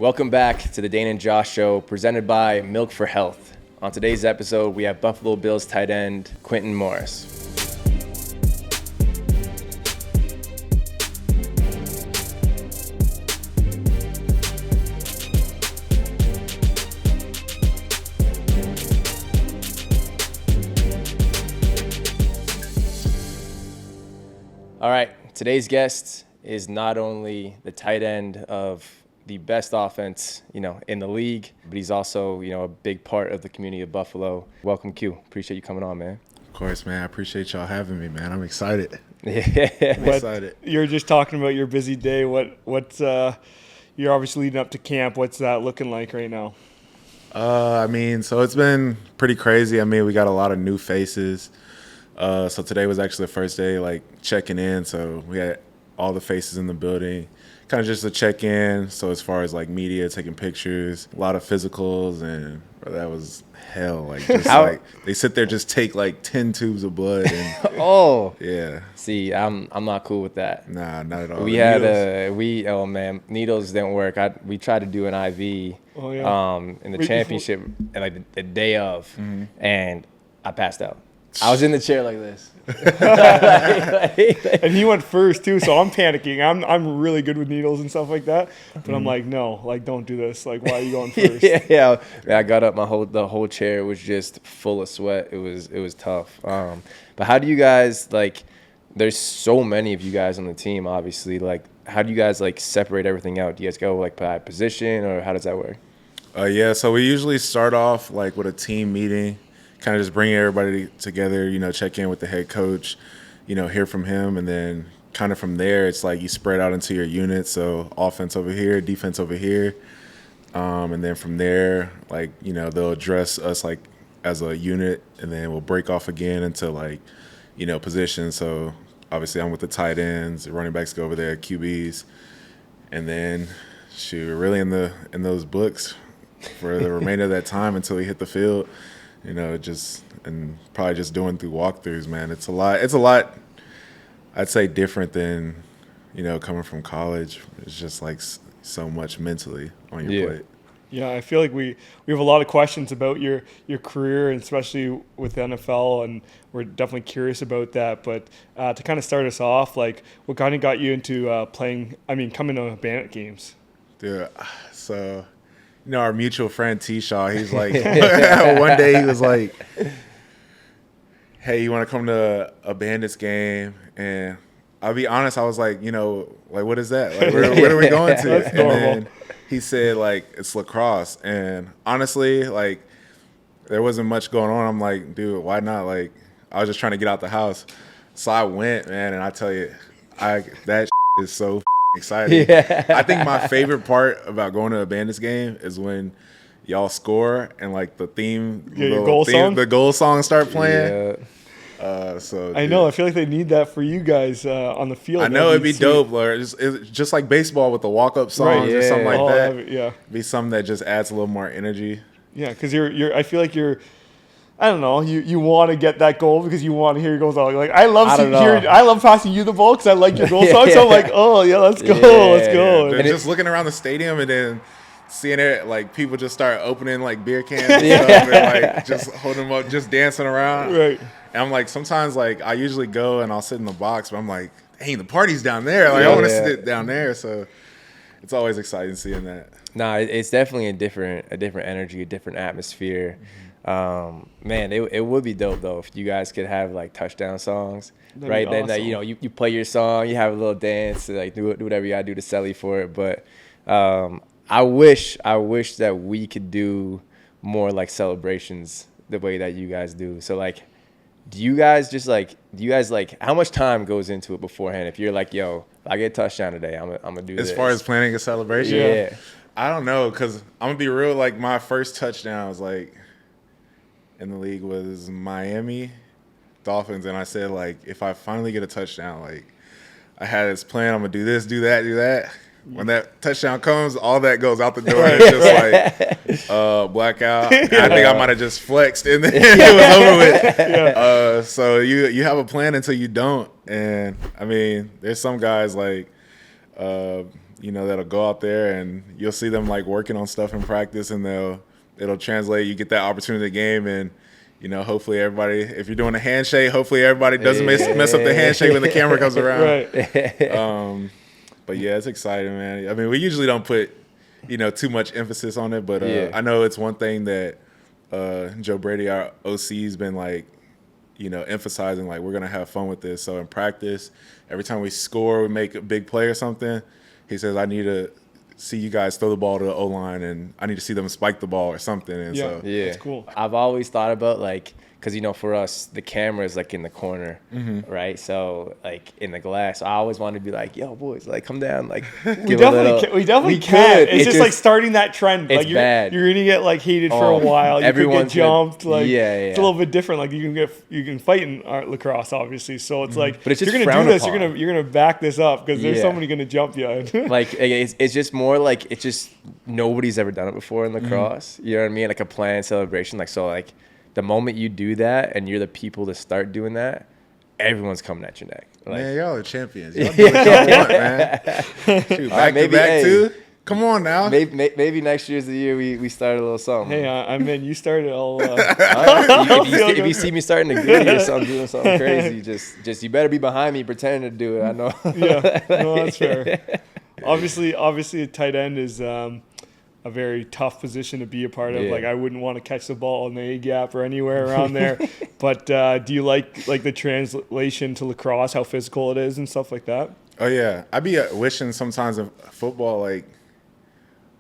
Welcome back to the Dhane and Josh show, presented by Milk for Health. On today's episode, we have Buffalo Bills tight end Quintin Morris. All right, today's guest is not only the tight end of the best offense, in the league, but he's also, a big part of the community of Buffalo. Welcome, Q. Appreciate you coming on, man. Of course, man. I appreciate y'all having me, man. I'm excited. Yeah. I'm excited. You're just talking about your busy day. What's you're obviously leading up to camp. What's that looking like right now? So it's been pretty crazy. We got a lot of new faces. So today was actually the first day, checking in. So we had all the faces in the building, kind of just a check-in. So as far as, media, taking pictures, a lot of physicals, and that was hell. They sit there, just take, 10 tubes of blood. And, Oh. Yeah. See, I'm not cool with that. Nah, not at all. We had needles didn't work. We tried to do an IV in the championship, the day of, and I passed out. I was in the chair like this. And he went first too, so I'm panicking. I'm really good with needles and stuff like that, but I'm like, no, don't do this. Why are you going first? Yeah. I got up. The whole chair was just full of sweat. It was tough. But how do you guys There's so many of you guys on the team, obviously. How do you guys separate everything out? Do you guys go by position, or how does that work? So we usually start off with a team meeting. Kind of just bring everybody together, check in with the head coach, hear from him. And then kind of from there, it's you spread out into your units. So offense over here, defense over here. And then from there, they'll address us as a unit, and then we'll break off again into positions. So obviously I'm with the tight ends, the running backs go over there, QBs. And then we're really in those books for the remainder of that time until we hit the field. And probably just doing through walkthroughs, man. It's a lot, I'd say, different than, coming from college. It's just so much mentally on your plate. Yeah, I feel like we have a lot of questions about your career, and especially with the NFL, and we're definitely curious about that. But to kind of start us off, what kind of got you into coming to Bandit games? Dude, so... our mutual friend T-Shaw, he's one day he was like, hey, you want to come to a Bandits game? And I'll be honest, I was like, what is that? Where are we going to? That's normal. And then he said, it's lacrosse. And honestly, there wasn't much going on. I'm like, dude, why not? I was just trying to get out the house. So I went, man, and I tell you, that is so exciting. Yeah. I think my favorite part about going to a Bandits game is when y'all score and the theme, the goal song start playing. Yeah. I know. I feel like they need that for you guys on the field. I know it'd be dope, or it's just like baseball with the walk-up songs or something like that. Yeah, be something that just adds a little more energy. Yeah, because you're. I feel like you're. I don't know. You want to get that goal because you want to hear your goals. I love passing you the ball because I like your goal song. So I'm like, oh yeah, let's go, let's go. And just looking around the stadium and then seeing it, people just start opening beer cans and stuff, and just holding them up, just dancing around. Right. And I'm sometimes I usually go and I'll sit in the box, but I'm like, dang, the party's down there. I want to sit down there. So it's always exciting seeing that. No, it's definitely a different energy, a different atmosphere. Man, it would be dope though if you guys could have touchdown songs. That'd right? Awesome. Then you play your song, you have a little dance, do whatever you gotta do to Selly for it. But I wish that we could do more celebrations the way that you guys do. So do you guys how much time goes into it beforehand? If you're yo, if I get a touchdown today, I'm gonna do this. As far as planning a celebration? Yeah. I don't know, because I'm gonna be real, my first touchdown was in the league was Miami Dolphins, and I said if I finally get a touchdown, I had this plan, I'm gonna do this, do that. When that touchdown comes, all that goes out the door. It's just blackout. I think I might have just flexed, and then it was over with. Yeah. So you have a plan until you don't, and there's some guys that'll go out there and you'll see them like working on stuff in practice, and it'll translate. You get that opportunity to game, and hopefully everybody, if you're doing a handshake, hopefully everybody doesn't mess up the handshake when the camera comes around. Right. But yeah, it's exciting, man. I mean, we usually don't put too much emphasis on it, but I know it's one thing that Joe Brady, our OC, has been like, emphasizing, like, we're gonna have fun with this. So in practice, every time we score, we make a big play or something, he says, I need to see you guys throw the ball to the O-line, and I need to see them spike the ball or something. And so that's cool. I've always thought about, like, because for us the camera is like in the corner, right? So like in the glass, I always wanted to be like, "Yo, boys, like come down, like we definitely can." It's just like starting that trend. It's like bad. You're gonna get like hated for a while. You could get jumped. It's a little bit different. Like you can fight in lacrosse, obviously. So it's like, but it's just you're gonna do this. You're gonna back this up because there's somebody gonna jump you. Like it's just more like it's just nobody's ever done it before in lacrosse. You know what I mean? Like a planned celebration. Like so like. The moment you do that and you're the people to start doing that, everyone's coming at your neck. Like, man, y'all are champions. Y'all do what y'all want, man. Shoot, back to back too. Come on now. Maybe next year's the year we start a little something. Hey, I'm in. You started all. If you see me starting to gritty or something, doing something crazy, just you better be behind me pretending to do it. I know. Yeah, no, that's fair. Obviously, a tight end is a very tough position to be a part of. Like I wouldn't want to catch the ball in the A gap or anywhere around there. But do you like the translation to lacrosse, how physical it is and stuff like that? Oh yeah, I be wishing sometimes in football like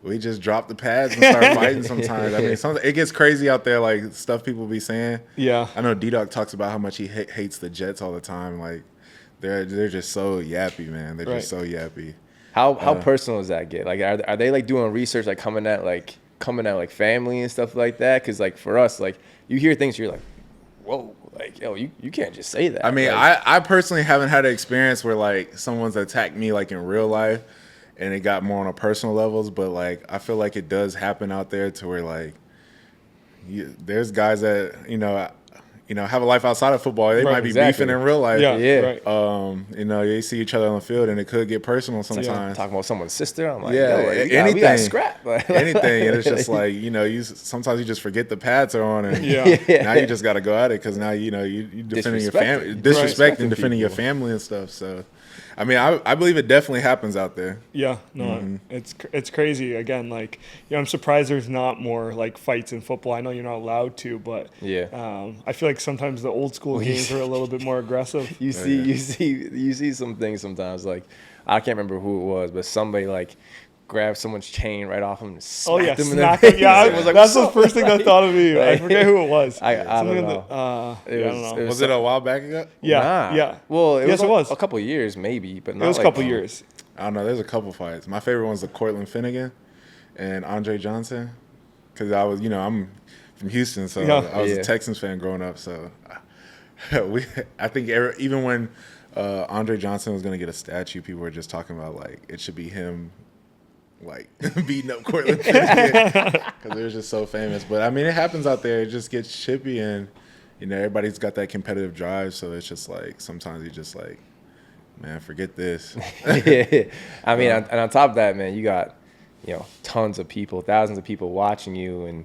we just drop the pads and start fighting. Sometimes I mean, it gets crazy out there. Like stuff people be saying. Yeah, I know D-Dog talks about how much he hates the Jets all the time. Like they're just so yappy, man. They're just so yappy. How personal does that get? Like, are they like doing research, like coming at like family and stuff like that? Because like for us, like you hear things, you're like, whoa, like yo, you can't just say that. I mean, like, I personally haven't had an experience where like someone's attacked me like in real life, and it got more on a personal levels. But like I feel like it does happen out there to where like there's guys that have a life outside of football. They might be beefing in real life. Right. You see each other on the field, and it could get personal sometimes. Talking about someone's sister, I'm like, anything, we got scrap. Anything, and it's just like sometimes you just forget the pads are on, and now you just got to go at it because now you defending your family, disrespecting, defending your family and stuff. So. I mean, I believe it definitely happens out there. Yeah, no, it's crazy. Again, like, I'm surprised there's not more like fights in football. I know you're not allowed to, but I feel like sometimes the old school games are a little bit more aggressive. You see some things sometimes. Like, I can't remember who it was, but somebody like grabbed someone's chain right off him and smacked him in the face. That's the first thing I thought of me. I forget who it was. I don't know. I don't know. Was it a while back ago? Yeah. Well, it was a couple of years maybe, but not it was a couple years. I don't know. There's a couple fights. My favorite one's the Cortland Finnegan and Andre Johnson, because I was, I'm from Houston, so I was a Texans fan growing up. So I think even when Andre Johnson was going to get a statue, people were just talking about like it should be him. Like beating up Cortland because they're just so famous. But I mean, it happens out there. It just gets chippy, and everybody's got that competitive drive. So it's just like sometimes you just like, man, forget this. I mean, and on top of that, man, you got tons of people, thousands of people watching you, and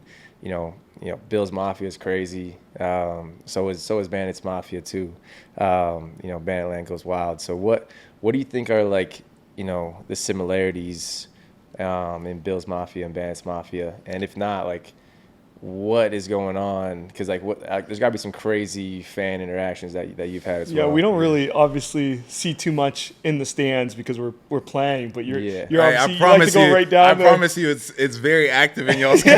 Bills Mafia is crazy. So is Bandits Mafia too. Banditland goes wild. So what do you think are like the similarities? In Bills Mafia and Bandits Mafia, and if not, like, what is going on? Because like, there's got to be some crazy fan interactions that you've had as well. Yeah, we don't really obviously see too much in the stands because we're playing, but you're obviously, you like to go right down there. I promise you, it's very active in y'all's crowd.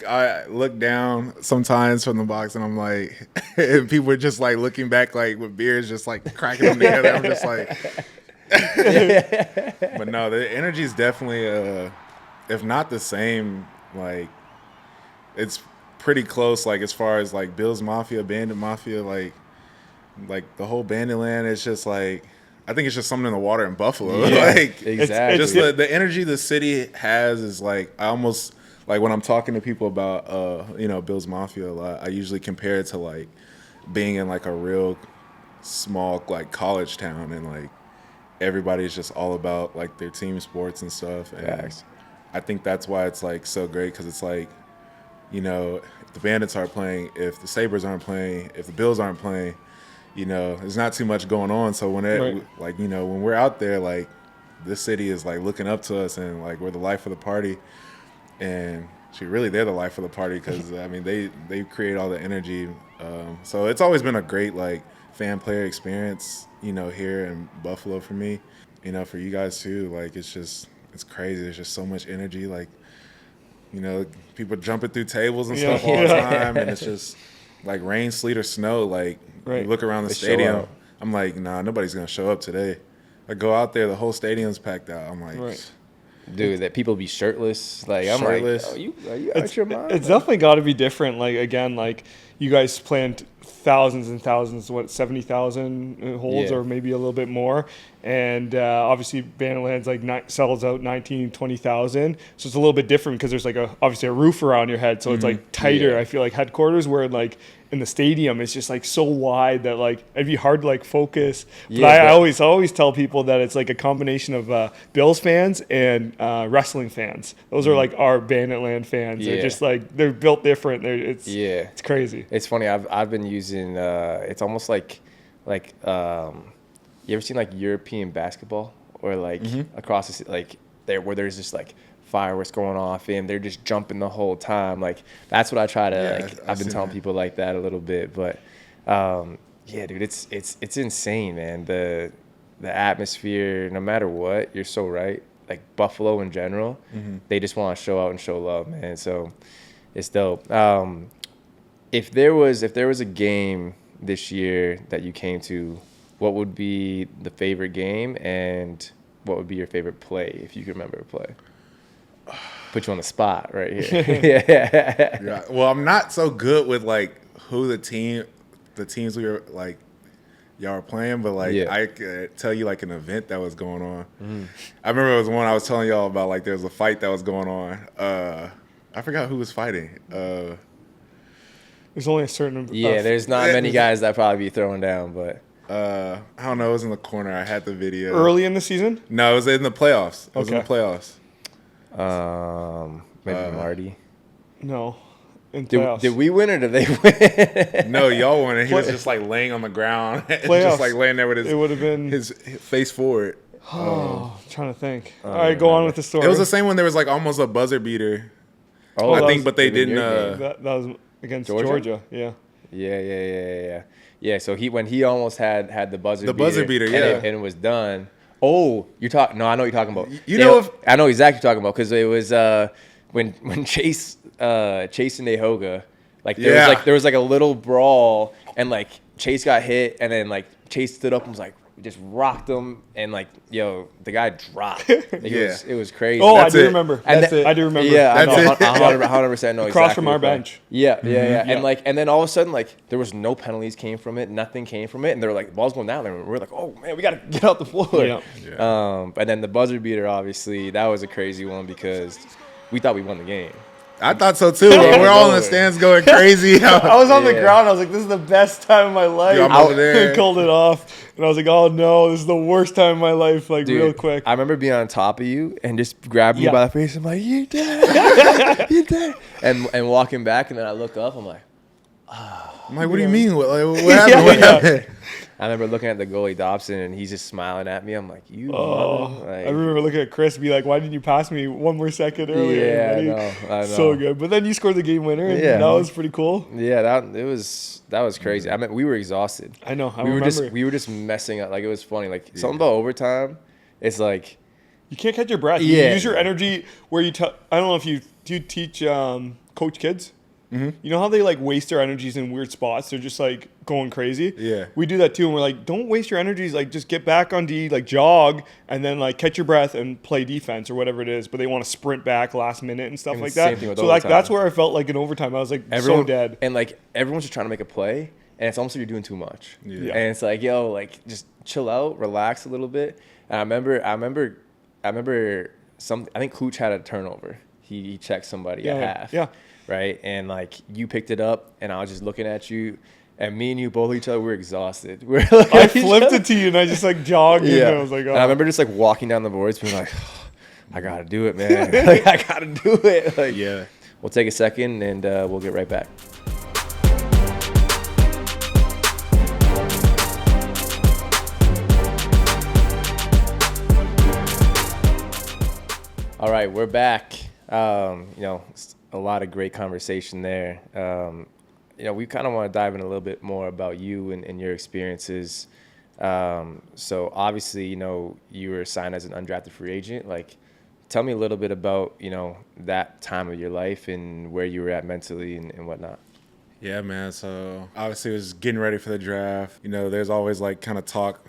I look down sometimes from the box, and I'm like, and people are just like looking back, like with beers, just like cracking them together. I'm just like. But no, the energy is definitely if not the same, like it's pretty close, like as far as like Bills Mafia, Bandit Mafia, like the whole Banditland. It's just like I think it's just something in the water in Buffalo. Like exactly. Just the energy the city has is like I almost like when I'm talking to people about Bills Mafia a lot, I usually compare it to like being in like a real small like college town, and like everybody's just all about like their team sports and stuff. And Facts. I think that's why it's like so great, because it's like, you know, if the Bandits aren't playing, if the Sabres aren't playing, if the Bills aren't playing, you know, there's not too much going on. So when it, like, you know, when we're out there, like, this city is like looking up to us, and like we're the life of the party. And really, they're the life of the party, because I mean they create all the energy. So it's always been a great like fan player experience, you know, here in Buffalo for me, you know, for you guys too. Like it's crazy. There's just so much energy. Like, you know, people jumping through tables and stuff all the time, and it's just like rain, sleet, or snow. Like you look around the stadium, I'm like, nah, nobody's gonna show up today. I go out there, the whole stadium's packed out. I'm like, dude, that people be shirtless. Like I'm like, are you out your mind? It's definitely got to be different. Like again, like you guys planned thousands and thousands, 70,000 holds or maybe a little bit more, and obviously Banditland's like sells out 19, 20,000. So it's a little bit different because there's like obviously a roof around your head, so it's like tighter. I feel like headquarters where like in the stadium it's just like so wide that like it'd be hard to like focus. But I always tell people that it's like a combination of Bills fans and wrestling fans. Those are like our Banditland fans. They're just like they're built different. It's crazy. It's funny. I've been using. It's almost like you ever seen like European basketball or like across the, like there where there's just like fireworks going off and they're just jumping the whole time. Like that's what I try to like. I've been telling people like that a little bit, but yeah, dude, it's insane, man. The atmosphere, no matter what, you're so right. Like Buffalo in general, they just want to show out and show love, man. So it's dope. If there was a game this year that you came to, what would be the favorite game and what would be your favorite play if you could remember a play? Put you on the spot right here. Yeah. Well, I'm not so good with like who the teams we were like y'all are playing, but like I could tell you like an event that was going on. I remember it was one I was telling y'all about. Like there was a fight that was going on. I forgot who was fighting. There's only a certain there's not many guys that probably be throwing down, but I don't know. It was in the corner. I had the video. Early in the season? No, it was in the playoffs. It was in the playoffs. Maybe Marty. No. Did we win or did they win? No, y'all won. He was just like laying on the ground, just like laying there with it would have been his face forward. I'm trying to think. All right, go on with the story. It was the same one. There was like almost a buzzer beater. I think, but they didn't. That was against Georgia. Yeah. So when he almost had the buzzer beater, and it was done. Oh, you're talking. No, I know what you're talking about. I know exactly what you're talking about because it was when Chase and Ahoga, like there was like a little brawl and like Chase got hit and then like Chase stood up and was like just rocked him and like the guy dropped. Like, it was crazy. Oh, I do remember. I do remember. Yeah, I know. 100% know. Across from our bench. Yeah. And then all of a sudden like there was no penalties came from it. Nothing came from it, and they were like the ball's going down there. And we're like, oh man, we gotta get out the floor. And then the buzzer beater, obviously, that was a crazy one because we thought we won the game. I thought so too. We're all in the stands going crazy. I was on the ground. I was like, this is the best time of my life. Dude, I'm over there. I called it off. And I was like, oh no, this is the worst time of my life. Like, dude, real quick. I remember being on top of you and just grabbing you by the face. I'm like, you did it. You did it. And walking back. And then I look up. I'm like, I'm like, what do you mean? What happened? What happened? I remember looking at the goalie Dobson, and he's just smiling at me. I'm like, I remember looking at Chris and be like, why didn't you pass me one more second earlier? Yeah, I know. So good. But then you scored the game winner, and that was pretty cool. Yeah, that was crazy. I mean, we were exhausted. I know. We were just messing up. Like, it was funny. Like, something about overtime, it's like. You can't catch your breath. You use your energy where you I don't know if you teach coach kids? Mm-hmm. You know how they like waste their energies in weird spots? They're just like going crazy. Yeah. We do that too, and we're like, don't waste your energies. Like, just get back on D, like jog, and then like catch your breath and play defense or whatever it is. But they want to sprint back last minute and stuff like that. So like that's where I felt like in overtime, I was like so dead. And like everyone's just trying to make a play, and it's almost like you're doing too much. Yeah. And it's like, yo, like just chill out, relax a little bit. And I remember I think Klutch had a turnover. He checked somebody at half. Yeah. Right, and like you picked it up, and I was just looking at you, and me and you both each other, we're exhausted. We're like, I flipped it to you and I just like jogged. Yeah. And I was like, oh. And I remember just like walking down the boards, being like, oh, I gotta do it, man. Like, I gotta do it. Like, Yeah. We'll take a second and we'll get right back. All right, we're back. A lot of great conversation there. We kind of want to dive in a little bit more about you and your experiences. So obviously, you were signed as an undrafted free agent. Like, tell me a little bit about, that time of your life and where you were at mentally and whatnot. Yeah, man. So obviously, it was getting ready for the draft. There's always like kind of talk,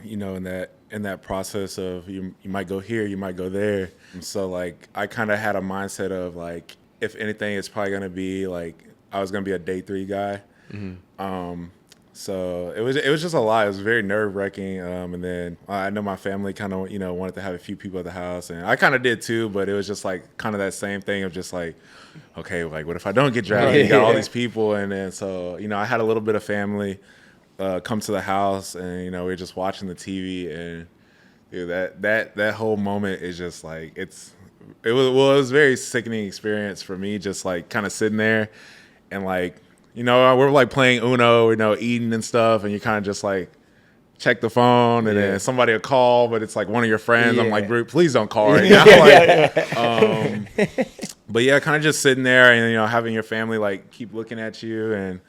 in that process of you might go here, you might go there. And so like I kind of had a mindset of like, if anything, it's probably gonna be like I was gonna be a day 3 guy. Mm-hmm. So it was just a lot. It was very nerve wracking. And then I know my family kind of wanted to have a few people at the house, and I kind of did too. But it was just like kind of that same thing of just like, okay, like what if I don't get drafted? You got all these people, and then so I had a little bit of family come to the house, and we were just watching the TV, and that whole moment is just like it was a very sickening experience for me, just like kind of sitting there and like. We're like playing Uno, eating and stuff, and you kind of just like check the phone, and then somebody will call, but it's like one of your friends. I'm like, please don't call right now. But yeah, kind of just sitting there and having your family like keep looking at you, and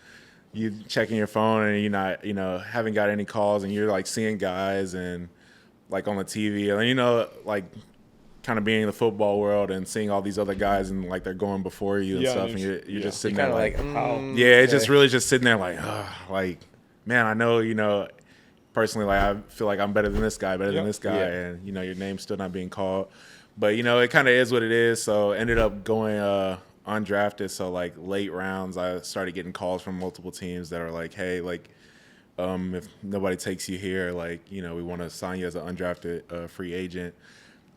you checking your phone, and you're not haven't got any calls, and you're like seeing guys and like on the TV, and like. Kind of being in the football world and seeing all these other guys and like they're going before you and stuff, and you're just sitting there like it's just really just sitting there like man, I know personally like I feel like I'm better than this guy, and your name's still not being called, but it kind of is what it is. So ended up going undrafted, so like late rounds I started getting calls from multiple teams that are like, hey, like if nobody takes you here, like we want to sign you as an undrafted free agent.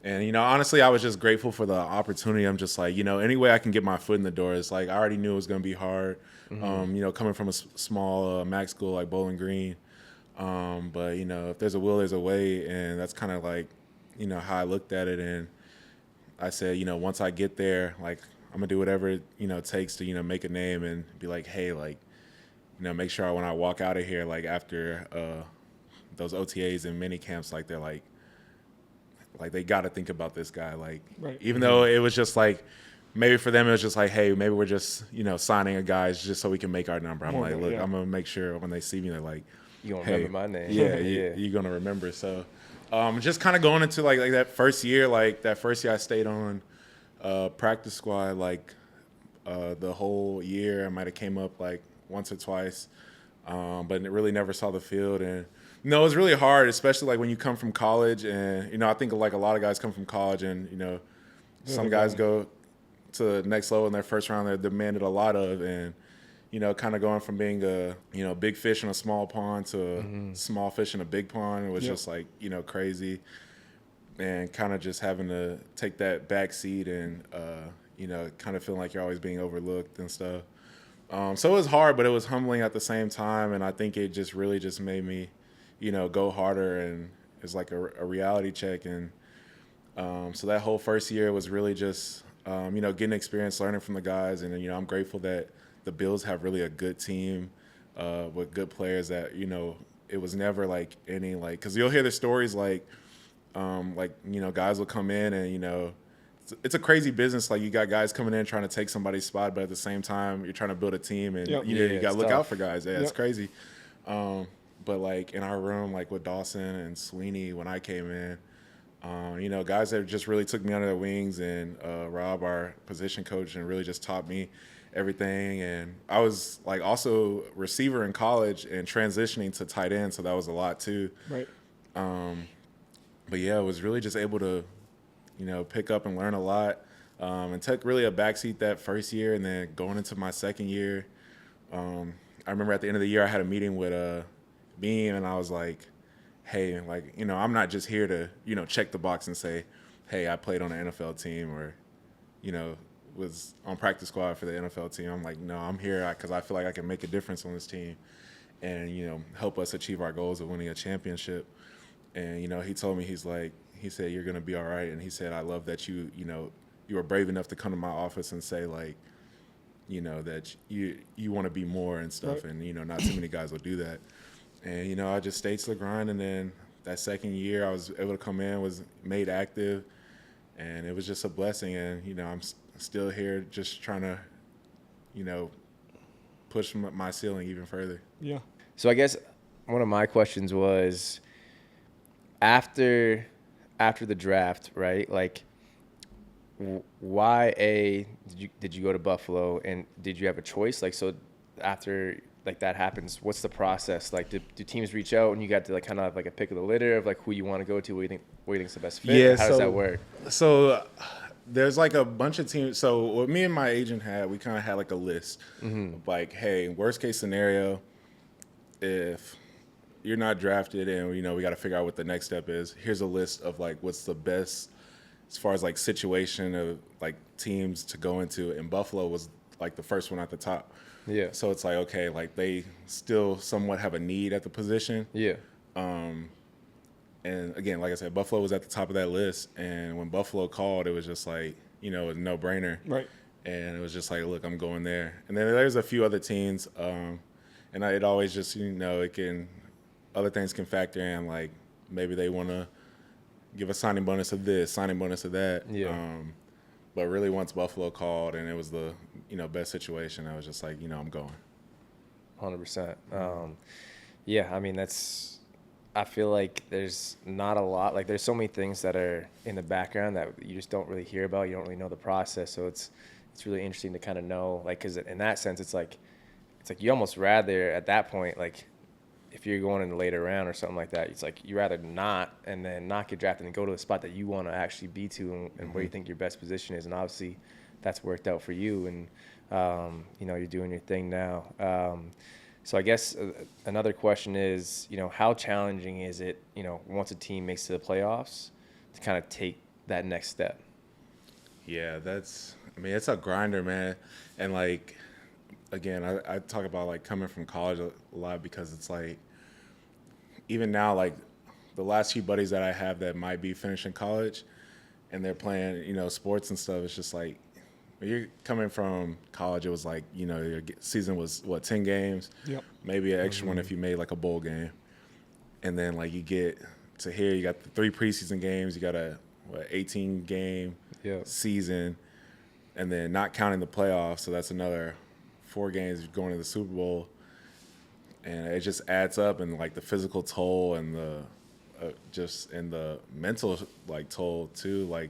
And, honestly, I was just grateful for the opportunity. I'm just like, any way I can get my foot in the door. It's like I already knew it was going to be hard, coming from a small MAC school like Bowling Green. But, if there's a will, there's a way. And that's kind of like, how I looked at it. And I said, once I get there, like, I'm going to do whatever, it takes to, make a name and be like, hey, like, make sure when I walk out of here, like, after those OTAs and mini camps, like, they're like they got to think about this guy, like even though it was just like maybe for them it was just like, hey, maybe we're just signing a guy just so we can make our number. I'm like, look, I'm gonna make sure when they see me they're like, you gonna remember my name. You're gonna remember. So just kind of going into like that first year I stayed on practice squad like the whole year. I might have came up like once or twice, but it really never saw the field. And no, it was really hard, especially like when you come from college, and I think like a lot of guys come from college, and some guys go to the next level in their first round. They're demanded a lot of, and kind of going from being a big fish in a small pond to a small fish in a big pond. It was just like crazy, and kind of just having to take that back seat and kind of feeling like you're always being overlooked and stuff. So it was hard, but it was humbling at the same time, and I think it just really just made me. Go harder, and it's like a reality check. And so that whole first year was really just, getting experience, learning from the guys. And, I'm grateful that the Bills have really a good team with good players that, it was never like any like, because you'll hear the stories like guys will come in and, it's a crazy business. Like you got guys coming in trying to take somebody's spot, but at the same time, you're trying to build a team and, you got to look out for guys. Yeah, it's crazy. But, like, in our room, like, with Dawson and Sweeney when I came in, guys that just really took me under their wings, and Rob, our position coach, and really just taught me everything. And I was, like, also receiver in college and transitioning to tight end, so that was a lot too. Right. But, yeah, I was really just able to, pick up and learn a lot, and took really a backseat that first year. And then going into my second year, I remember at the end of the year I had a meeting with Beam, and I was like, hey, like, I'm not just here to, check the box and say, hey, I played on an NFL team or, was on practice squad for the NFL team. I'm like, no, I'm here because I feel like I can make a difference on this team. and, you know, help us achieve our goals of winning a championship. And, you know, he told me, he said, you're going to be all right. And he said, I love that you were brave enough to come to my office and say, like, you know, that you want to be more and stuff. Right. And, you know, not too many guys will do that. And, you know, I just stayed to the grind. And then that second year I was able to come in, was made active. And it was just a blessing. And, you know, I'm still here just trying to, you know, push my ceiling even further. Yeah. So I guess one of my questions was after the draft, right? Like, why did you go to Buffalo, and did you have a choice? Like, so after like that happens, what's the process? Like, do teams reach out and you got to like kind of have like a pick of the litter of like who you want to go to? What do you think's the best fit? Yeah. How does that work? So there's like a bunch of teams. So what me and my agent had, we kind of had like a list of like, hey, worst case scenario, if you're not drafted and, you know, we got to figure out what the next step is. Here's a list of like what's the best as far as like situation of like teams to go into. And Buffalo was like the first one at the top. Yeah. So it's like, okay, like they still somewhat have a need at the position. Yeah. And again, like I said, Buffalo was at the top of that list. And when Buffalo called, it was just like, you know, a no-brainer. Right. And it was just like, look, I'm going there. And then there's a few other teams. And it always just, you know, other things can factor in, like maybe they want to give a signing bonus of this, signing bonus of that. Yeah. But really once Buffalo called and it was the, you know, best situation, I was just like, you know, I'm going. 100%. Yeah, I mean, I feel like there's not a lot, like there's so many things that are in the background that you just don't really hear about. You don't really know the process. So it's really interesting to kind of know, like, because in that sense, it's like you almost rather at that point, like if you're going in the later round or something like that, it's like you rather not and then not get drafted and go to the spot that you want to actually be to and where you think your best position is. And obviously that's worked out for you, and you know, you're doing your thing now. So I guess another question is, you know, how challenging is it, you know, once a team makes it to the playoffs to kind of take that next step? Yeah, it's a grinder, man. And like, again, I talk about like coming from college a lot because it's like, even now, like the last few buddies that I have that might be finishing college and they're playing, you know, sports and stuff, it's just like, when you're coming from college, it was like, you know, your season was, 10 games? Yep. Maybe an extra one if you made like a bowl game. And then like you get to here, you got the 3 preseason games, you got a 18-game season, and then not counting the playoffs, so that's another 4 games going to the Super Bowl. And it just adds up, and like the physical toll and the and the mental like toll too, like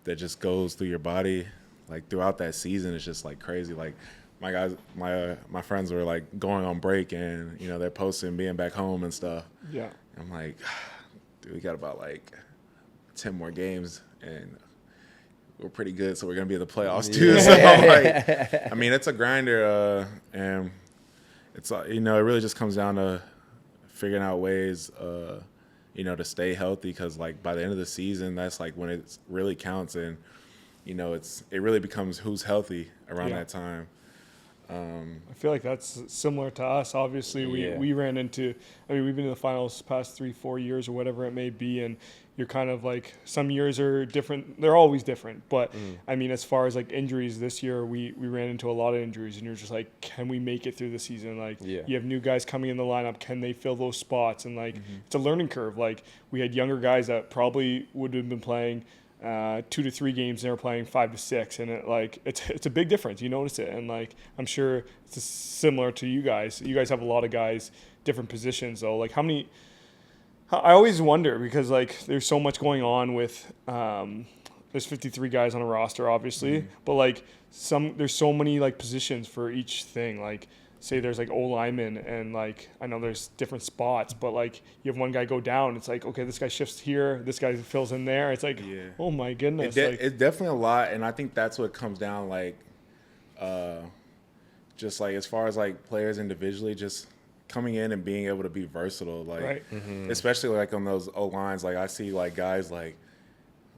that just goes through your body like throughout that season. It's just like crazy. Like my guys, my friends were like going on break, and you know they're posting being back home and stuff. Yeah. I'm like, dude, we got about like 10 more games, and we're pretty good, so we're gonna be in the playoffs too. So I'm like, I mean, it's a grinder, and it's you know, it really just comes down to figuring out ways, you know, to stay healthy, because like by the end of the season, that's like when it really counts, and you know, it really becomes who's healthy around that time. I feel like that's similar to us. Obviously, we ran into, I mean, we've been in the finals the past 3-4 years or whatever it may be, and you're kind of like, some years are different. They're always different. But, I mean, as far as like injuries this year, we ran into a lot of injuries, and you're just like, can we make it through the season? Like, you have new guys coming in the lineup. Can they fill those spots? And like, it's a learning curve. Like, we had younger guys that probably would have been playing 2 to 3 games, and they were playing 5 to 6, and it's a big difference. You notice it, and like I'm sure it's similar to you guys. You guys have a lot of guys, different positions though. Like how many? I always wonder, because like there's so much going on with there's 53 guys on a roster, obviously, but like there's so many like positions for each thing. Like say there's like O-linemen, and like I know there's different spots, but like you have one guy go down, it's like, okay, this guy shifts here, this guy fills in there. It's like, oh my goodness. It's definitely a lot, and I think that's what comes down, like just like as far as like players individually, just coming in and being able to be versatile, like especially like on those O-lines. Like I see like guys like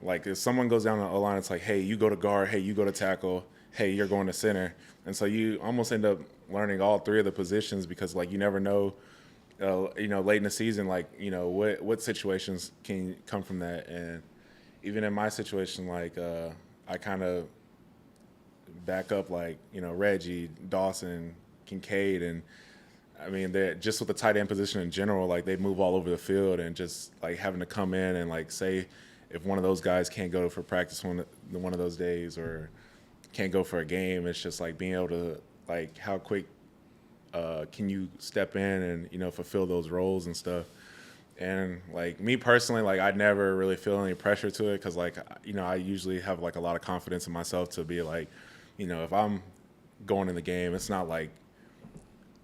Like if someone goes down the O-line, it's like, hey, you go to guard, hey, you go to tackle, hey, you're going to center. And so you almost end up learning all three of the positions because like you never know, late in the season, like, what situations can come from that. And even in my situation, like I kind of back up like, Reggie, Dawson, Kincaid, and I mean, they're just with the tight end position in general, like they move all over the field, and just like having to come in and like say if one of those guys can't go for practice one of those days or can't go for a game, it's just like being able to like how quick can you step in and fulfill those roles and stuff. And like me personally, like I never really feel any pressure to it because like I usually have like a lot of confidence in myself to be like, if I'm going in the game, it's not like,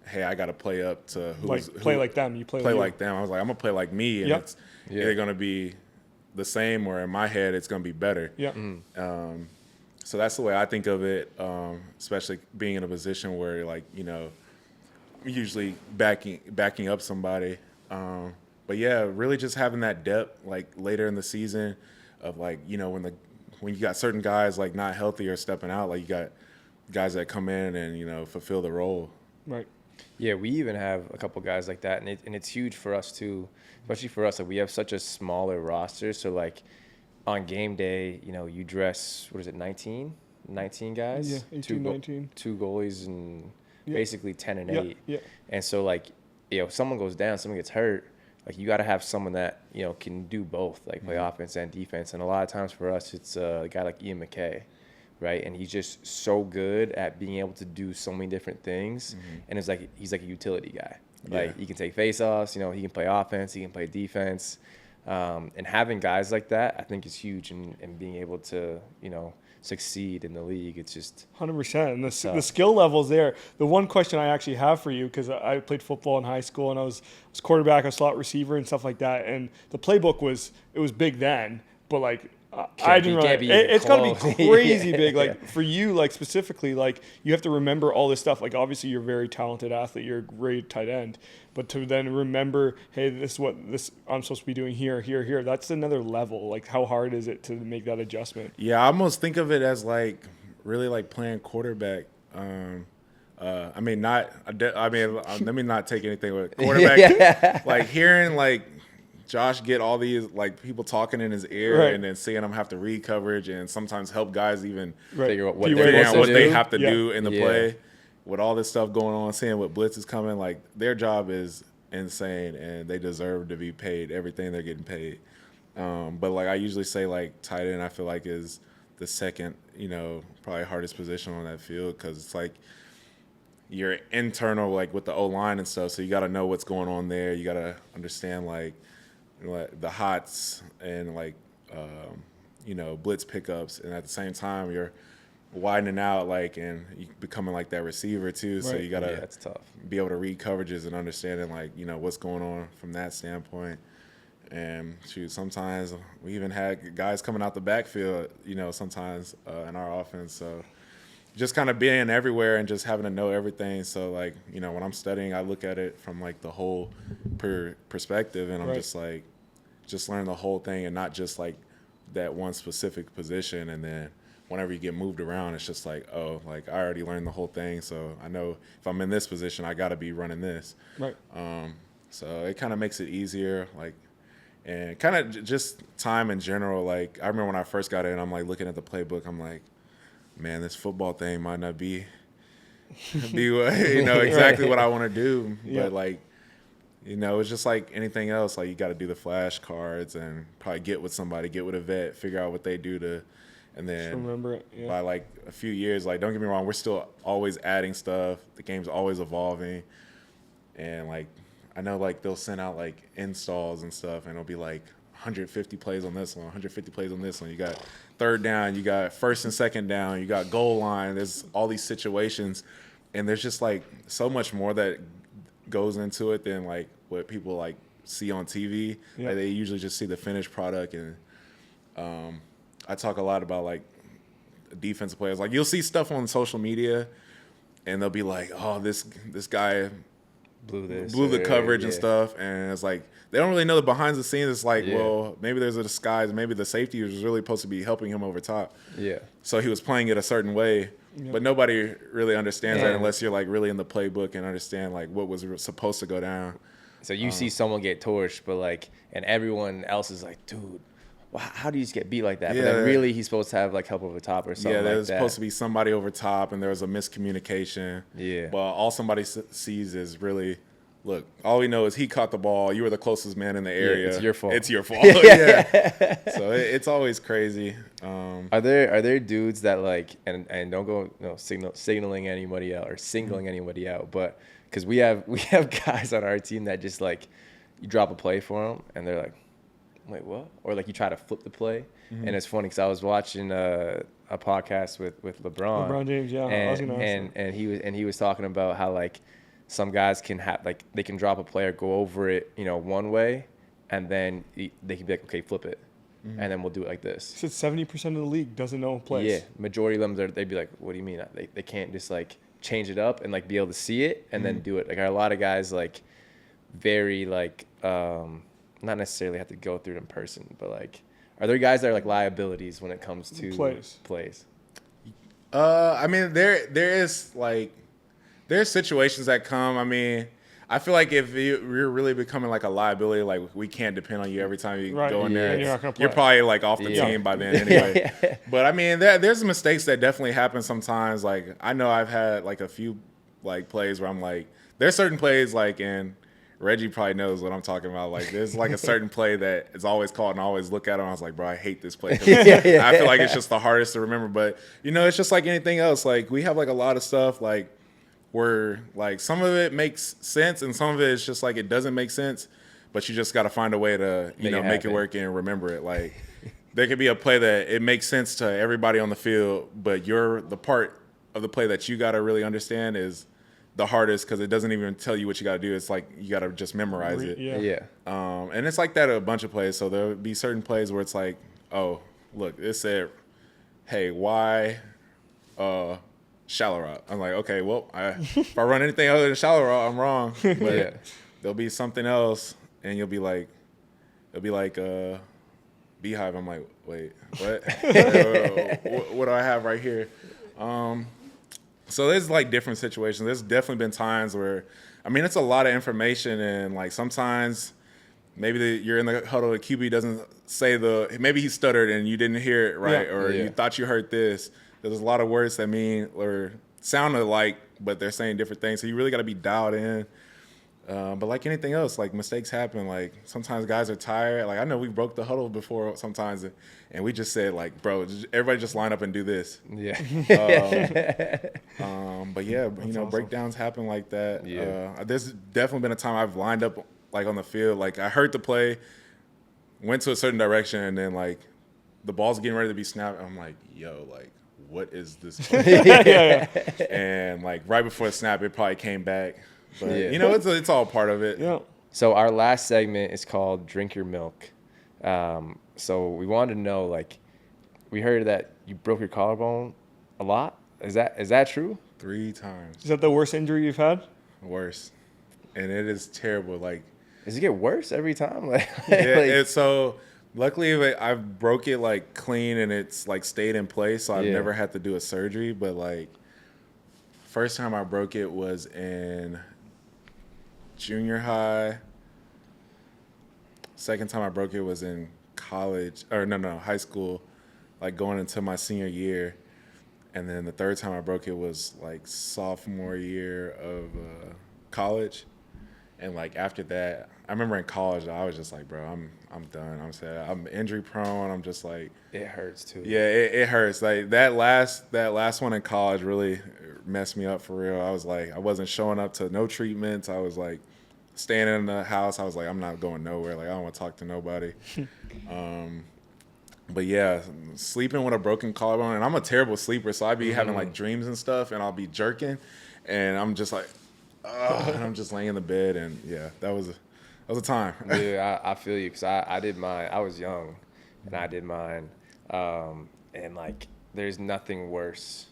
hey, I got to play up to play like them. You play like them. I was like, I'm gonna play like me, and it's either gonna be the same or in my head it's gonna be better. Yeah. So that's the way I think of it, especially being in a position where like usually backing up somebody. But yeah, really just having that depth like later in the season of like when you got certain guys like not healthy or stepping out, like you got guys that come in and fulfill the role. Right. Yeah, we even have a couple guys like that, and it's huge for us too, especially for us. Like we have such a smaller roster, so like on game day, you dress 19 guys, yeah, 18, 19, two goalies, and basically 10 and 8. Yeah. And so like if someone goes down, someone gets hurt, like you got to have someone that can do both, like play offense and defense. And a lot of times for us, it's a guy like Ian McKay. Right, and he's just so good at being able to do so many different things, and it's like he's like a utility guy. Like he can take faceoffs, he can play offense, he can play defense, and having guys like that, I think is huge. And being able to succeed in the league, it's just 100%. And the skill levels there. The one question I actually have for you, because I played football in high school and I was quarterback, a slot receiver, and stuff like that, and the playbook was big then, but like. I didn't really. It's got to be crazy big. Like for you, like specifically, like you have to remember all this stuff. Like obviously, you're a very talented athlete. You're a great tight end, but to then remember, hey, this is what I'm supposed to be doing here. That's another level. Like how hard is it to make that adjustment? Yeah, I almost think of it as like really like playing quarterback. Let me not take anything with quarterback. Like hearing like Josh get all these like people talking in his ear and then seeing him have to read coverage and sometimes help guys even figure out what they have to do in the play with all this stuff going on, seeing what blitz is coming. Like their job is insane and they deserve to be paid everything they're getting paid. But like I usually say like tight end I feel like is the second, probably hardest position on that field because it's like you're internal like with the O-line and stuff. So you got to know what's going on there. You got to understand like the hots and like blitz pickups, and at the same time you're widening out like and you becoming like that receiver too. So you gotta that's tough. Be able to read coverages and understanding like what's going on from that standpoint. And sometimes we even had guys coming out the backfield sometimes in our offense. So just kind of being everywhere and just having to know everything. So like when I'm studying, I look at it from like the whole perspective, and I'm just like learn the whole thing and not just like that one specific position. And then whenever you get moved around, it's just like, oh, like I already learned the whole thing, so I know if I'm in this position, I got to be running this. Right. So it kind of makes it easier, like, and kind of just time in general. Like I remember when I first got in, I'm like looking at the playbook, I'm like, man, this football thing might not be exactly what I want to do. But like, it's just like anything else. Like you got to do the flashcards and probably get with somebody, get with a vet, figure out what they do to, and then just remember it. Yeah. By like a few years, like don't get me wrong, we're still always adding stuff. The game's always evolving, and like I know like they'll send out like installs and stuff, and it'll be like 150 plays on this one, 150 plays on this one. You got third down, you got first and second down, you got goal line. There's all these situations, and there's just like so much more that goes into it than like what people like see on TV. Yeah. Like, they usually just see the finished product, and I talk a lot about like defensive players. Like you'll see stuff on social media, and they'll be like, "Oh, this guy blew the coverage and stuff, and it's like they don't really know the behind the scenes. It's like, well, maybe there's a disguise. Maybe the safety was really supposed to be helping him over top. Yeah. So he was playing it a certain way, but nobody really understands that unless you're like really in the playbook and understand like what was supposed to go down. So you see someone get torched, but like, and everyone else is like, dude, how do you just get beat like that? Yeah, but then really he's supposed to have like help over top or something like that. Yeah, there's supposed to be somebody over top, and there was a miscommunication. Yeah. But all somebody sees is really, look, all we know is he caught the ball. You were the closest man in the area. Yeah, it's your fault. It's your fault. Yeah. So it's always crazy. Are there dudes that like, and don't go signaling anybody out or singling anybody out, but because we have guys on our team that just like, you drop a play for them and they're like, wait, what? Or like you try to flip the play, and it's funny because I was watching a podcast with LeBron James, yeah, and he was talking about how like some guys can have like they can drop a play or go over it, one way, and then they can be like, okay, flip it, and then we'll do it like this. He said 70% of the league doesn't know plays. Yeah, majority of them they'd be like, what do you mean? They can't just like change it up and like be able to see it and then do it. Like a lot of guys like very like not necessarily have to go through it in person, but like, are there guys that are like liabilities when it comes to plays? I mean, there's situations that come. I mean, I feel like if you're really becoming like a liability, like we can't depend on you every time you go in there. You're probably like off the team by then anyway. But I mean, there's mistakes that definitely happen sometimes. Like I know I've had like a few like plays where I'm like, there's certain plays like in. Reggie probably knows what I'm talking about. Like, there's like a certain play that is always called, and I always look at it and I was like, bro, I hate this play. I feel like it's just the hardest to remember. But, it's just like anything else. Like, we have like a lot of stuff like where like some of it makes sense and some of it is just like it doesn't make sense, but you just got to find a way to, make it work and remember it. Like, there could be a play that it makes sense to everybody on the field, but the part of the play that you got to really understand is the hardest because it doesn't even tell you what you got to do. It's like you got to just memorize it. Yeah. And it's like that a bunch of plays. So there would be certain plays where it's like, oh, look, it said, hey, why shallow route? I'm like, okay, well, if I run anything other than shallow route, I'm wrong. But there'll be something else, and it'll be like beehive. I'm like, wait, what? What do I have right here? So there's like different situations. There's definitely been times where, it's a lot of information, and like sometimes maybe you're in the huddle, the QB doesn't say maybe he stuttered and you didn't hear it right, or you thought you heard this. There's a lot of words that mean or sound alike, but they're saying different things. So you really got to be dialed in. But like anything else, like mistakes happen. Like sometimes guys are tired. Like I know we broke the huddle before sometimes, and we just said like, bro, everybody just line up and do this. Yeah. But yeah, awesome. Breakdowns happen like that. Yeah. There's definitely been a time I've lined up like on the field. Like I heard the play, went to a certain direction, and then like the ball's getting ready to be snapped. I'm like, yo, like what is this play? And like right before the snap, it probably came back. But, it's all part of it. Yeah. So our last segment is called Drink Your Milk. So we wanted to know, like, we heard that you broke your collarbone a lot. Is that true? 3 times. Is that the worst injury you've had? Worse. And it is terrible. Like, does it get worse every time? So luckily I broke it like clean and it's like stayed in place. So I've never had to do a surgery. But like, first time I broke it was in junior high. Second time I broke it was in high school, like going into my senior year. And then the third time I broke it was like sophomore year of college. And like after that, I remember in college, I was just like, bro, I'm done. I'm sad. I'm injury prone. I'm just like, it hurts too. Yeah, it hurts. Like that last one in college really messed me up for real. I was like, I wasn't showing up to no treatments. I was like staying in the house. I was like, I'm not going nowhere. Like I don't want to talk to nobody. But yeah, sleeping with a broken collarbone, and I'm a terrible sleeper, so I'd be having like dreams and stuff, and I'll be jerking, and I'm just like, and I'm just laying in the bed, and yeah, that was a time. Yeah, I feel you, because I did mine. I was young, and I did mine, and like there's nothing worse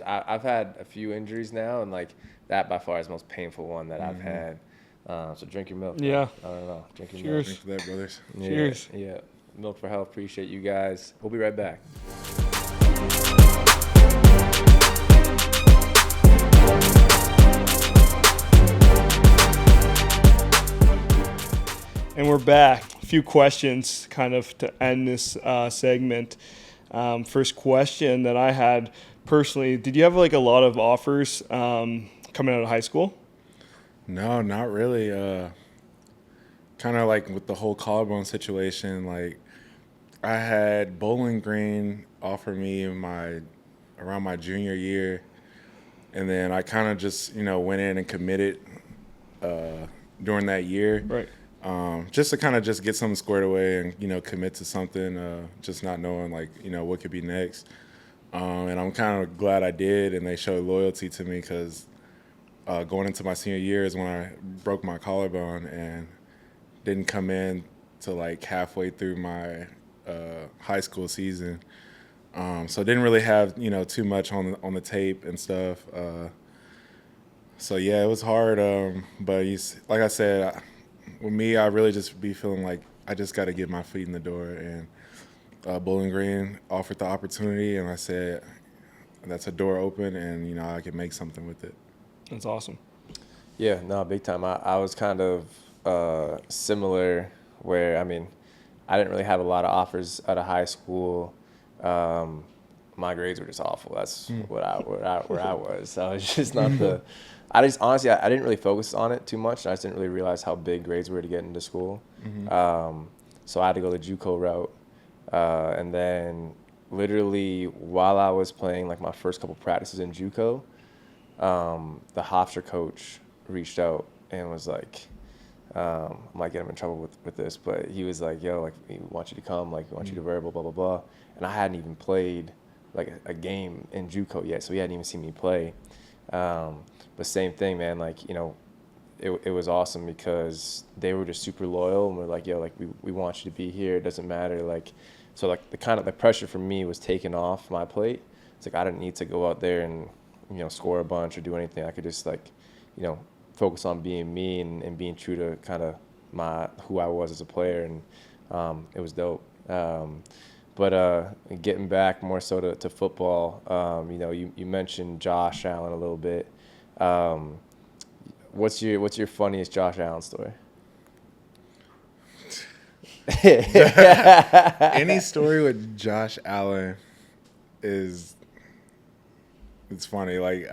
I've had a few injuries now, and like that by far is the most painful one that I've had. So drink your milk. Yeah. Bro. I don't know. Drink your Cheers. Drink for that, brothers. milk. Yeah, Cheers. Yeah. Milk for health. Appreciate you guys. We'll be right back. And we're back. A few questions kind of to end this segment. First question that I had personally, did you have like a lot of offers coming out of high school? No, not really. Kind of like with the whole collarbone situation, like I had Bowling Green offer me around my junior year, and then I kind of just went in and committed during that year. Right. Just to kind of just get something squared away and commit to something, just not knowing like what could be next. And I'm kind of glad I did, and they showed loyalty to me because going into my senior year is when I broke my collarbone and didn't come in to like halfway through my high school season. So didn't really have too much on the tape and stuff. So yeah, it was hard. But like I said. With me, I really just be feeling like I just got to get my feet in the door. And Bowling Green offered the opportunity, and I said, that's a door open, and, I can make something with it. That's awesome. Yeah, no, big time. I was kind of similar where, I mean, I didn't really have a lot of offers out of high school. My grades were just awful. That's where I was. I was just not the... honestly, I didn't really focus on it too much. I just didn't really realize how big grades were to get into school. So I had to go the JUCO route. And then literally while I was playing like my first couple practices in JUCO, the Hofstra coach reached out and was like, I might get him in trouble with this, but he was like, yo, like, we want you to come, like, we want you to verbal, blah, blah, blah. And I hadn't even played like a game in JUCO yet, so he hadn't even seen me play. But same thing, man, like, it was awesome because they were just super loyal and we're like, yo, like, we want you to be here. It doesn't matter. Like, so like the pressure for me was taken off my plate. It's like, I didn't need to go out there and, score a bunch or do anything. I could just like, focus on being me and being true to kind of who I was as a player. And, it was dope. But getting back more so to football, you mentioned Josh Allen a little bit. What's your funniest Josh Allen story? Any story with Josh Allen it's funny. Like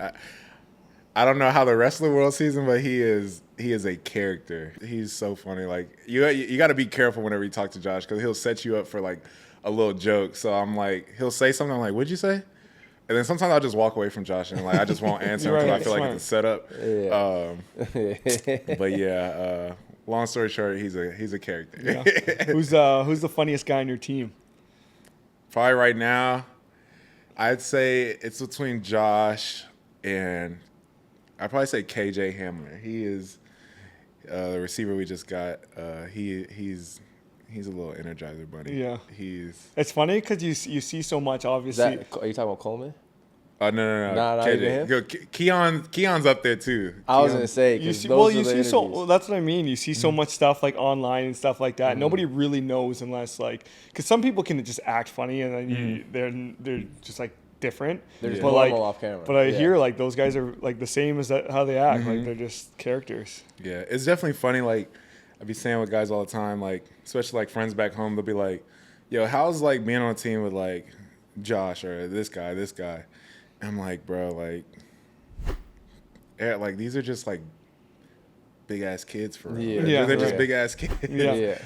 I don't know how the rest of the world sees him, but he is a character. He's so funny. Like you got to be careful whenever you talk to Josh because he'll set you up for like a little joke. So I'm like, he'll say something. I'm like, what'd you say? And then sometimes I'll just walk away from Josh and like I just won't answer because I feel like it's a setup. Yeah. But yeah, long story short, he's a character. Yeah. Who's the funniest guy on your team? Probably right now, I'd say it's between Josh and I'd probably say KJ Hamler. He is the receiver we just got. He's a little energizer bunny. Yeah. It's funny because you see so much, obviously. Are you talking about Coleman? No. Not even him? Keon's up there too. I was gonna say That's what I mean. You see so much stuff like online and stuff like that. Nobody really knows unless like because some people can just act funny and then they're just like different. They're just but normal off camera. But I hear like those guys are like the same as how they act. Like they're just characters. Yeah, it's definitely funny. Like I be saying with guys all the time, like especially like friends back home, they'll be like, "Yo, how's like being on a team with like Josh or this guy?" And I'm like, bro, like these are just like big ass kids for real. Yeah, they're just big ass kids. Yeah.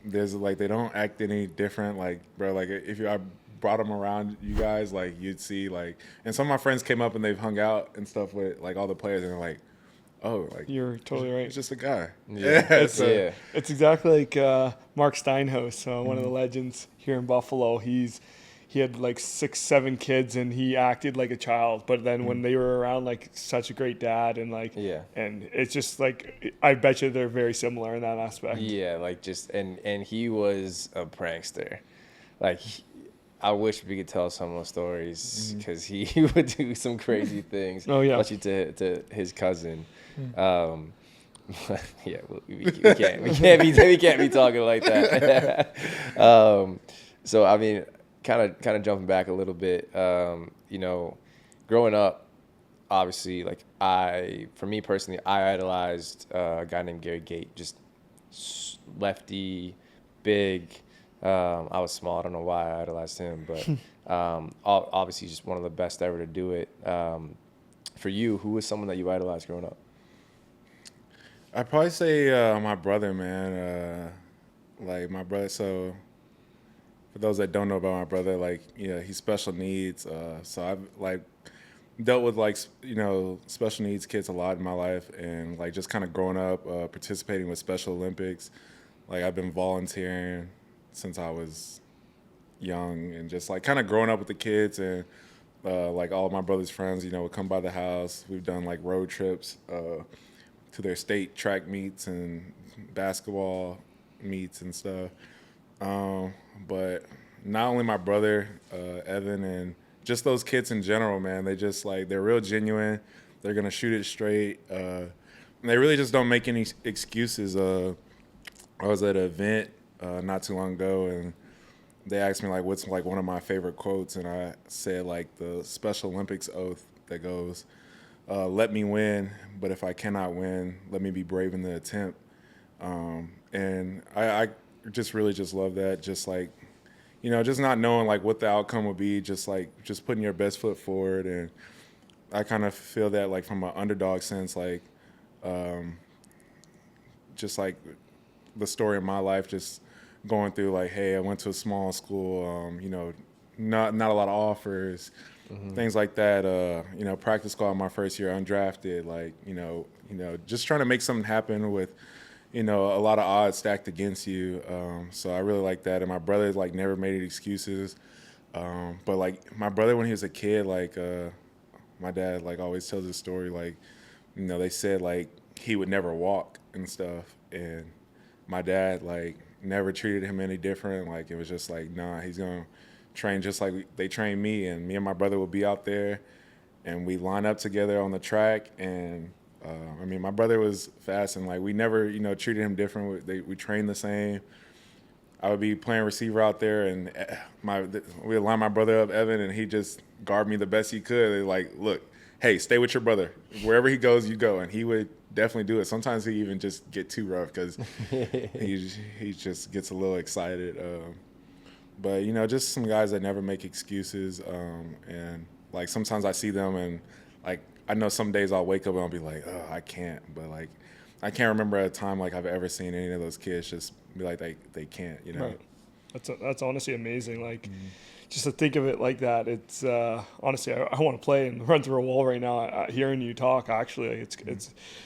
There's like they don't act any different. Like, bro, like if I brought them around you guys, like you'd see like, and some of my friends came up and they've hung out and stuff with like all the players, and they're like, oh, like you're totally right. It's just a guy. Yeah, it's exactly like Mark Steinhaus, one of the legends here in Buffalo. He had like 6-7 kids and he acted like a child, but then when they were around, like such a great dad and like and it's just like I bet you they're very similar in that aspect. Yeah, like just and he was a prankster. Like I wish we could tell some of those stories because he would do some crazy things. Oh, yeah. Especially to his cousin. Yeah, we can't be talking like that. So I mean, kind of jumping back a little bit. You know, growing up, obviously, like for me personally, I idolized a guy named Gary Gate, just lefty, big. I was small. I don't know why I idolized him, but obviously just one of the best ever to do it. For you, who was someone that you idolized growing up? I'd probably say my brother, man. Like my brother. So for those that don't know about my brother, like he's special needs. So I've like dealt with like special needs kids a lot in my life, and like just kind of growing up, participating with Special Olympics. Like I've been volunteering since I was young, and just like kind of growing up with the kids, and like all of my brother's friends, would come by the house. We've done like road trips to their state track meets and basketball meets and stuff. But not only my brother, Evan, and just those kids in general, man, they just like, they're real genuine. They're going to shoot it straight. And they really just don't make any excuses. I was at an event not too long ago, and they asked me like, what's like one of my favorite quotes. And I said like the Special Olympics oath that goes, let me win, but if I cannot win, let me be brave in the attempt. And I just really just love that. Just like, just not knowing like what the outcome would be, just putting your best foot forward. And I kind of feel that like from an underdog sense, like just like the story of my life, just going through like, hey, I went to a small school, not a lot of offers. Things like that, practice squad my first year, undrafted, like, just trying to make something happen with, a lot of odds stacked against you. So I really like that. And my brother, like, never made any excuses. But, like, my brother, when he was a kid, like, my dad, like, always tells this story, like, they said, like, he would never walk and stuff. And my dad, like, never treated him any different. Like, it was just like, nah, he's going to train just like they trained me, and me and my brother would be out there and we line up together on the track. And I mean, my brother was fast, and like we never treated him different. We trained the same. I would be playing receiver out there, and we would line my brother up, Evan, and he just guard me the best he could. They're like, look, hey, stay with your brother, wherever he goes you go. And he would definitely do it. Sometimes he even just get too rough because he just gets a little excited. But, just some guys that never make excuses. And, like, sometimes I see them and, like, I know some days I'll wake up and I'll be like, oh, I can't. But, like, I can't remember a time, like, I've ever seen any of those kids just be like they can't, Right. That's honestly amazing. Like, just to think of it like that, it's honestly, I want to play and run through a wall right now. Hearing you talk, actually, it's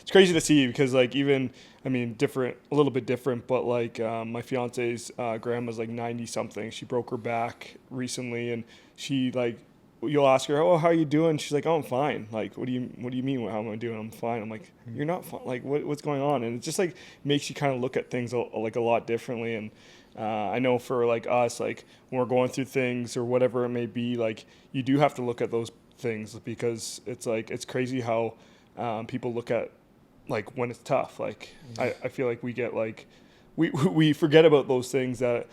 crazy to see, because like even, I mean, a little bit different, but like my fiance's grandma's like 90 something. She broke her back recently, and she like, you'll ask her, oh, how are you doing? She's like, oh, I'm fine. Like, what do you mean? How am I doing? I'm fine. I'm like, you're not fine. Like, what's going on? And it just like makes you kind of look at things like a lot differently. And I know for like us, like when we're going through things or whatever it may be, like you do have to look at those things, because it's like, it's crazy how people look at like when it's tough. Like I feel like we get like, we forget about those things that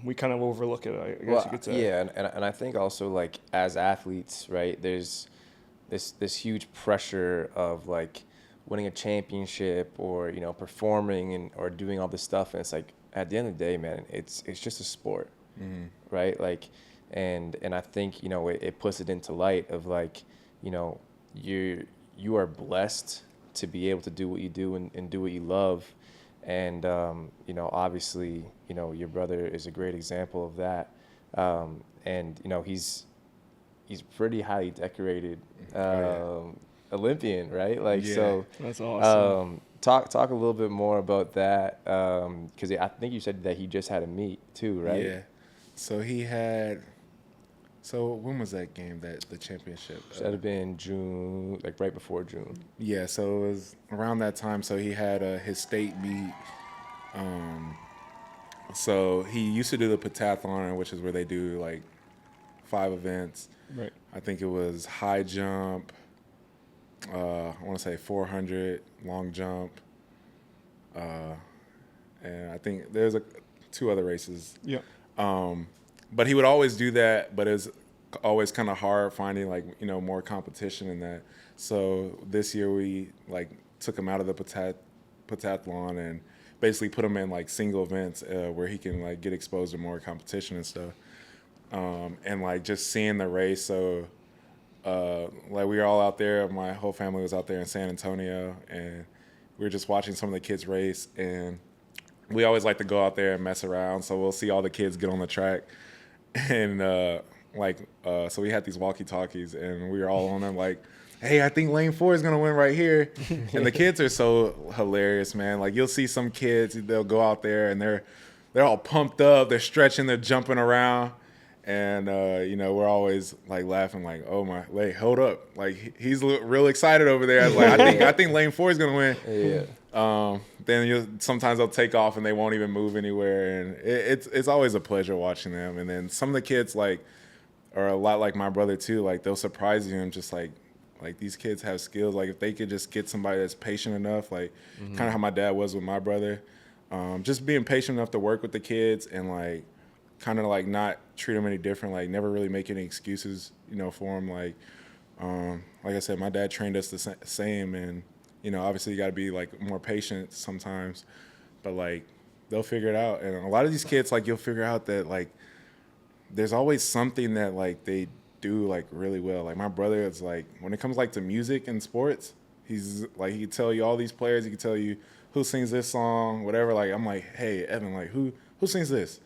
we kind of overlook it, I guess you could say. Yeah, and I think also like as athletes, right, there's this huge pressure of like winning a championship or performing or doing all this stuff, and it's like at the end of the day, man, it's just a sport, right? Like, and I think it puts it into light of like you are blessed to be able to do what you do and do what you love. And, obviously, your brother is a great example of that. And, he's pretty highly decorated Olympian, right? Like, yeah. So that's awesome. Talk a little bit more about that. Because I think you said that he just had a meet too, right? Yeah. So when was that game, the championship? Should have been June, like right before June. Yeah, so it was around that time. So he had his state meet So he used to do the pentathlon, which is where they do like 5 events. Right. I think it was high jump, I want to say 400, long jump, and I think there's 2 other races. Yeah. But he would always do that, but it was always kind of hard finding like, you know, more competition in that. So this year we like took him out of the pentathlon and basically put him in like single events where he can like get exposed to more competition and stuff. And like just seeing the race. So like we were all out there, my whole family was out there in San Antonio, and we were just watching some of the kids race, and we always like to go out there and mess around. So we'll see all the kids get on the track, and so we had these walkie-talkies, and we were all on them like, hey, I think lane 4 is going to win right here. And the kids are so hilarious, man. Like you'll see some kids, they'll go out there and they're all pumped up, they're stretching, they're jumping around. And, you know, we're always like laughing like, oh my, wait, hold up. Like he's real excited over there. I was like, I think lane 4 is going to win. Yeah. Then sometimes they'll take off and they won't even move anywhere. And it's always a pleasure watching them. And then some of the kids like are a lot like my brother too. Like they'll surprise you and just like these kids have skills. Like if they could just get somebody that's patient enough, like kind of how my dad was with my brother, just being patient enough to work with the kids and like kind of like not treat them any different, like never really make any excuses, you know, for them. Like I said, my dad trained us the same, and you know, obviously you got to be like more patient sometimes, but like they'll figure it out. And a lot of these kids, like you'll figure out that like there's always something that like they do like really well. Like my brother is like, when it comes like to music and sports, he's like, he can tell you all these players, he can tell you who sings this song, whatever. Like I'm like, hey Evan, like who sings this?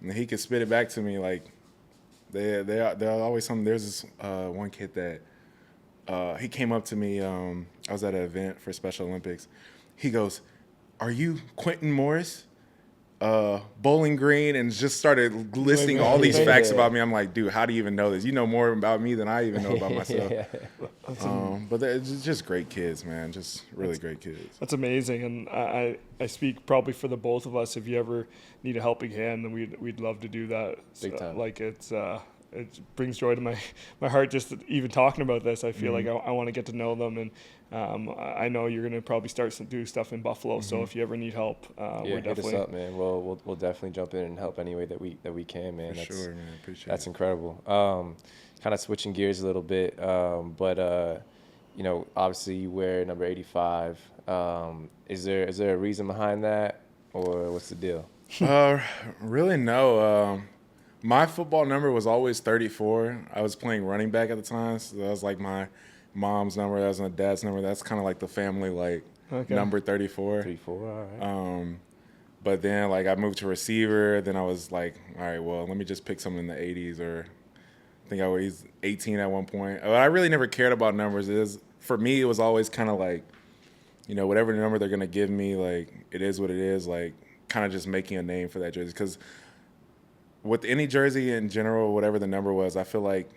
And he could spit it back to me. Like they're always something. There's this one kid that he came up to me. I was at an event for Special Olympics. He goes, "Are you Quintin Morris? Bowling Green," and just started listing all these facts about me. I'm like, dude, how do you even know this? You know more about me than I even know about myself. But they're just great kids, man. Just really great kids. That's amazing, and I speak probably for the both of us. If you ever need a helping hand, then we'd love to do that. Big time. Like it brings joy to my heart just even talking about this. I feel like I want to get to know them, and I know you're going to probably start to do stuff in Buffalo. So if you ever need help, we're definitely. Hit us up, man. We'll definitely jump in and help any way that we can, man. For sure, man. Appreciate that's it. incredible. Kind of switching gears a little bit, but you know, obviously you wear number 85. Is there a reason behind that, or what's the deal? Really, no. My football number was always 34. I was playing running back at the time, so that was like my mom's number. That was my dad's number. That's kind of like the family number 34. 34, all right. But then like I moved to receiver. Then I was like, all right, well, let me just pick something in the 80s, or I think I was 18 at one point. I really never cared about numbers. For me, it was always kind of like, you know, whatever number they're gonna give me, like it is what it is. Like kind of just making a name for that jersey, because with any jersey in general, whatever the number was, I feel like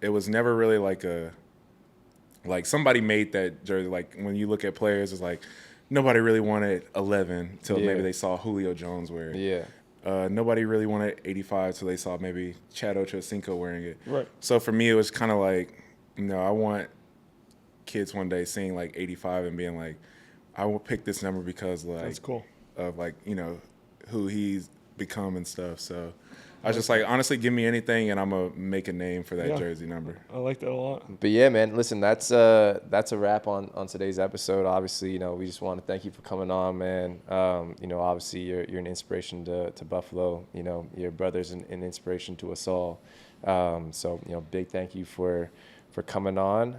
it was never really like somebody made that jersey. Like when you look at players, it's like nobody really wanted 11 till maybe they saw Julio Jones wear it. Yeah. Nobody really wanted 85 till they saw maybe Chad Ochocinco wearing it. Right. So for me, it was kind of like, you know, I want kids one day seeing like 85 and being like, I will pick this number because like That's cool. Of like, you know, who he's become and stuff. So I was just like, honestly, give me anything and I'm going to make a name for that jersey number. I like that a lot. But yeah, man, listen, that's a wrap on today's episode. Obviously, you know, we just want to thank you for coming on, man. You know, obviously you're an inspiration to Buffalo. You know, your brother's an inspiration to us all. So, you know, big thank you for coming on.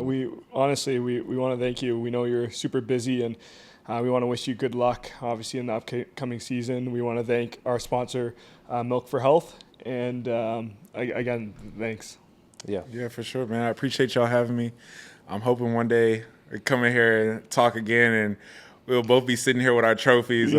We want to thank you. We know you're super busy, and we want to wish you good luck, obviously, in the upcoming season. We want to thank our sponsor, Milk for Health. And again, thanks. Yeah, for sure, man. I appreciate y'all having me. I'm hoping one day we come in here and talk again, and we'll both be sitting here with our trophies,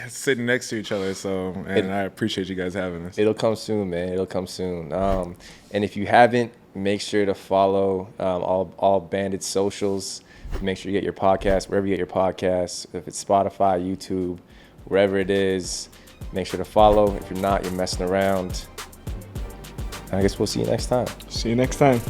sitting next to each other. So, and I appreciate you guys having us. It'll come soon, man. It'll come soon. And if you haven't, make sure to follow all Bandits socials. Make sure you get your podcast wherever you get your podcasts. If it's Spotify, YouTube, wherever it is, Make sure to follow. If you're not, you're messing around. I guess we'll see you next time. See you next time.